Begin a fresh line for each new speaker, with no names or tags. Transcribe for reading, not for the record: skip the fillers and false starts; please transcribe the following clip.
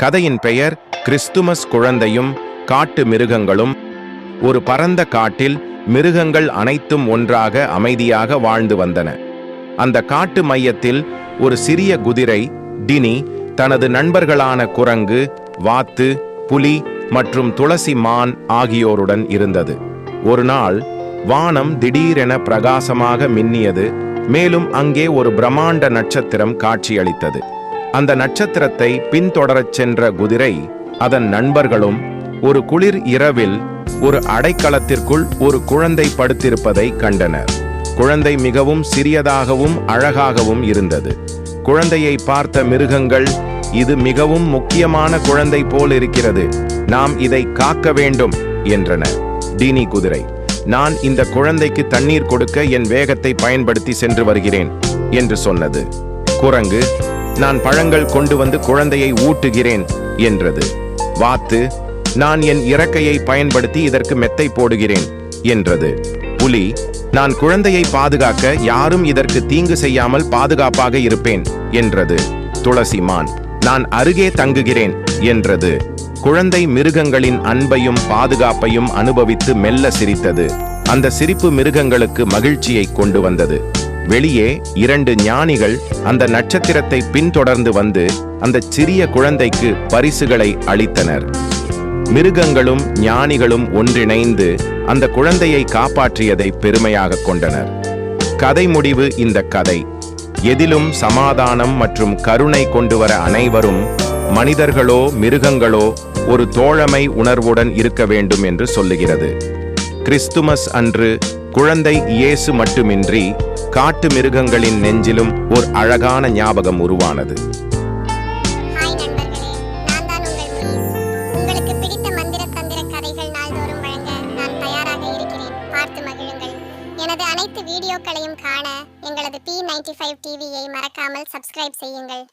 கதையின் பெயர் கிறிஸ்துமஸ் குழந்தையும் காட்டு மிருகங்களும். ஒரு பரந்த காட்டில் மிருகங்கள் அனைத்தும் ஒன்றாக அமைதியாக வாழ்ந்து வந்தன. அந்த காட்டு மையத்தில் ஒரு சிறிய குதிரை டினி தனது நண்பர்களான குரங்கு, வாத்து, புலி மற்றும் துளசி மான் ஆகியோருடன் இருந்தது. ஒரு நாள் வானம் திடீரென பிரகாசமாக மின்னியது. மேலும் அங்கே ஒரு பிரம்மாண்ட நட்சத்திரம் காட்சியளித்தது. அந்த நட்சத்திரத்தை பின்தொடரச் சென்ற குதிரை அதன் நண்பர்களும் ஒரு குளிர் இரவில் ஒரு அடைக்கலத்திற்குள் ஒரு குழந்தை படுத்திருப்பதை கண்டனர். குழந்தை மிகவும் சிறியதாகவும் அழகாகவும் இருந்தது. குழந்தையை பார்த்த மிருகங்கள், இது மிகவும் முக்கியமான குழந்தை போல் இருக்கிறது, நாம் இதை காக்க வேண்டும் என்றன. டினி குதிரை, நான் இந்த குழந்தைக்கு தண்ணீர் கொடுக்க என் வேகத்தை பயன்படுத்தி சென்று வருகிறேன் என்று சொன்னது. குரங்கு, நான் பழங்கள் கொண்டு வந்து குழந்தையை ஊட்டுகிறேன் என்றது. வாத்து, நான் என் இறக்கையை பயன்படுத்தி இதற்கு மெத்தை போடுகிறேன் என்றது. புலி, நான் குழந்தையை பாதுகாக்க யாரும் இதற்கு தீங்கு செய்யாமல் பாதுகாப்பாக இருப்பேன் என்றது. துளசி மான், நான் அருகே தங்குகிறேன் என்றது. குழந்தை மிருகங்களின் அன்பையும் பாதுகாப்பையும் அனுபவித்து மெல்ல சிரித்தது. அந்த சிரிப்பு மிருகங்களுக்கு மகிழ்ச்சியை கொண்டு வந்தது. வெளியே 2 ஞானிகள் அந்த நட்சத்திரத்தை பின்தொடர்ந்து வந்து அந்த சிறிய குழந்தைக்கு பரிசுகளை அளித்தனர். மிருகங்களும் ஞானிகளும் ஒன்றிணைந்து அந்த குழந்தையை காப்பாற்றியதை பெருமையாக கொண்டனர். கதை முடிவு. இந்த கதை எதிலும் சமாதானம் மற்றும் கருணை கொண்டு வர அனைவரும், மனிதர்களோ மிருகங்களோ, ஒரு தோழமை உணர்வுடன் இருக்க வேண்டும் என்று சொல்லுகிறது. கிறிஸ்துமஸ் அன்று குழந்தை இயேசு மட்டுமின்றி காட்டு மிருகங்களின் நெஞ்சிலும் ஒரு அழகான ஞாபகம் உருவானது.
ஹாய் நண்பர்களே, நான் தான் உங்கள் முனீஸ். உங்களுக்கு பிடித்த மந்திர தந்திர கதைகள் நாள்தோறும் வழங்க நான் தயாராக இருக்கிறேன். பார்த்து மகிழுங்கள். எனது அனைத்து வீடியோக்களையும் காண எங்களது P95 டிவியை மறக்காமல் சப்ஸ்கிரைப் செய்யுங்கள்.